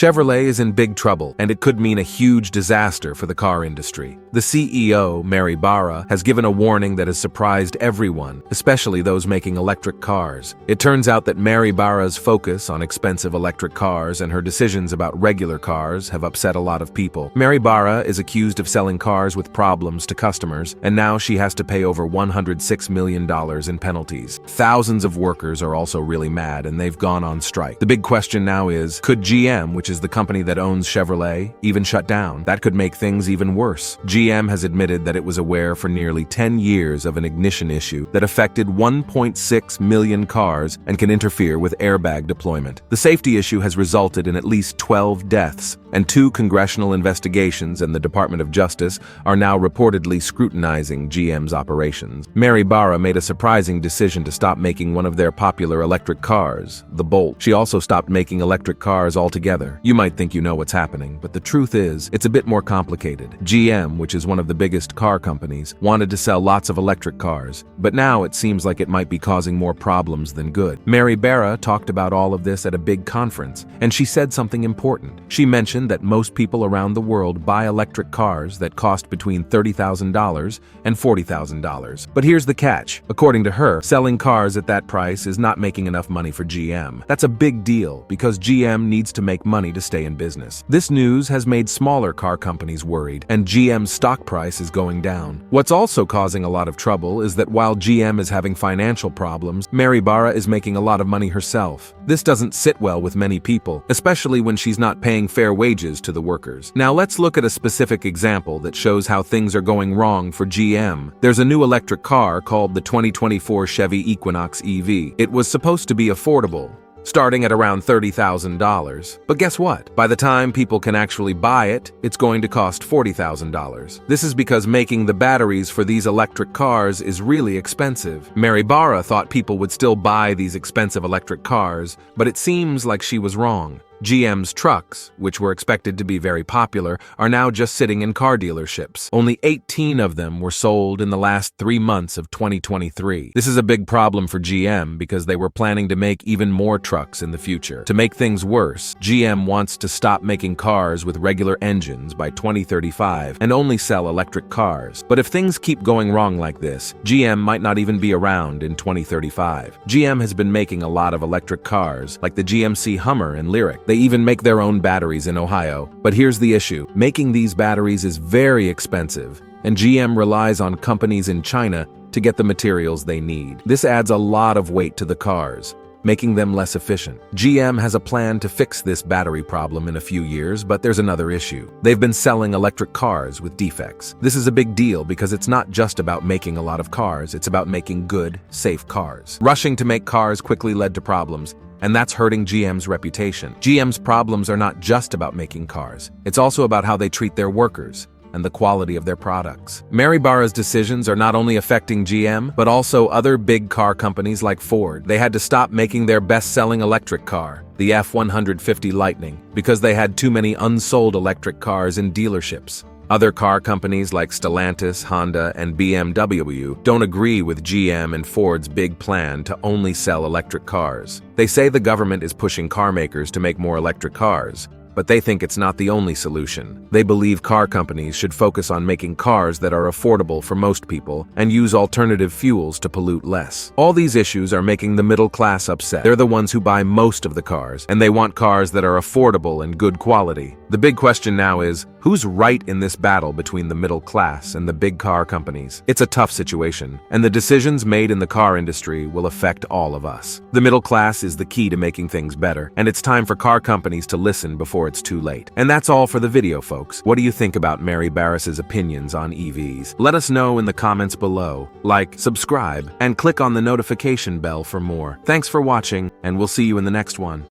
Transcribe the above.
Chevrolet is in big trouble, and it could mean a huge disaster for the car industry. The CEO, Mary Barra, has given a warning that has surprised everyone, especially those making electric cars. It turns out that Mary Barra's focus on expensive electric cars and her decisions about regular cars have upset a lot of people. Mary Barra is accused of selling cars with problems to customers, and now she has to pay over $106 million in penalties. Thousands of workers are also really mad, and they've gone on strike. The big question now is, could GM, which is the company that owns Chevrolet, even shut down? That could make things even worse. GM has admitted that it was aware for nearly 10 years of an ignition issue that affected 1.6 million cars and can interfere with airbag deployment. The safety issue has resulted in at least 12 deaths, and 2 congressional investigations and the Department of Justice are now reportedly scrutinizing GM's operations. Mary Barra made a surprising decision to stop making one of their popular electric cars, the Bolt. She also stopped making electric cars altogether. You might think you know what's happening, but the truth is, it's a bit more complicated. GM, which is one of the biggest car companies, wanted to sell lots of electric cars, but now it seems like it might be causing more problems than good. Mary Barra talked about all of this at a big conference, and she said something important. She mentioned that most people around the world buy electric cars that cost between $30,000 and $40,000. But here's the catch. According to her, selling cars at that price is not making enough money for GM. That's a big deal because GM needs to make money to stay in business. This news has made smaller car companies worried, and GM's stock price is going down. What's also causing a lot of trouble is that while GM is having financial problems, Mary Barra is making a lot of money herself. This doesn't sit well with many people, especially when she's not paying fair wages to the workers. Now let's look at a specific example that shows how things are going wrong for GM. There's a new electric car called the 2024 Chevy Equinox EV. It was supposed to be affordable, starting at around $30,000. But guess what? By the time people can actually buy it, it's going to cost $40,000. This is because making the batteries for these electric cars is really expensive. Mary Barra thought people would still buy these expensive electric cars, but it seems like she was wrong. GM's trucks, which were expected to be very popular, are now just sitting in car dealerships. Only 18 of them were sold in the last 3 months of 2023. This is a big problem for GM because they were planning to make even more trucks in the future. To make things worse, GM wants to stop making cars with regular engines by 2035 and only sell electric cars. But if things keep going wrong like this, GM might not even be around in 2035. GM has been making a lot of electric cars, like the GMC Hummer and Lyric. They even make their own batteries in Ohio. But here's the issue. Making these batteries is very expensive, and GM relies on companies in China to get the materials they need. This adds a lot of weight to the cars, making them less efficient. GM has a plan to fix this battery problem in a few years, but there's another issue. They've been selling electric cars with defects. This is a big deal because it's not just about making a lot of cars, it's about making good, safe cars. Rushing to make cars quickly led to problems, and that's hurting GM's reputation. GM's problems are not just about making cars. It's also about how they treat their workers and the quality of their products. Mary Barra's decisions are not only affecting GM, but also other big car companies like Ford. They had to stop making their best-selling electric car, the F-150 Lightning, because they had too many unsold electric cars in dealerships. Other car companies like Stellantis, Honda, and BMW don't agree with GM and Ford's big plan to only sell electric cars. They say the government is pushing car makers to make more electric cars, but they think it's not the only solution. They believe car companies should focus on making cars that are affordable for most people and use alternative fuels to pollute less. All these issues are making the middle class upset. They're the ones who buy most of the cars, and they want cars that are affordable and good quality. The big question now is, who's right in this battle between the middle class and the big car companies? It's a tough situation, and the decisions made in the car industry will affect all of us. The middle class is the key to making things better, and it's time for car companies to listen before it's too late. And that's all for the video, folks. What do you think about Mary Barra's opinions on EVs? Let us know in the comments below. Like, subscribe, and click on the notification bell for more. Thanks for watching, and we'll see you in the next one.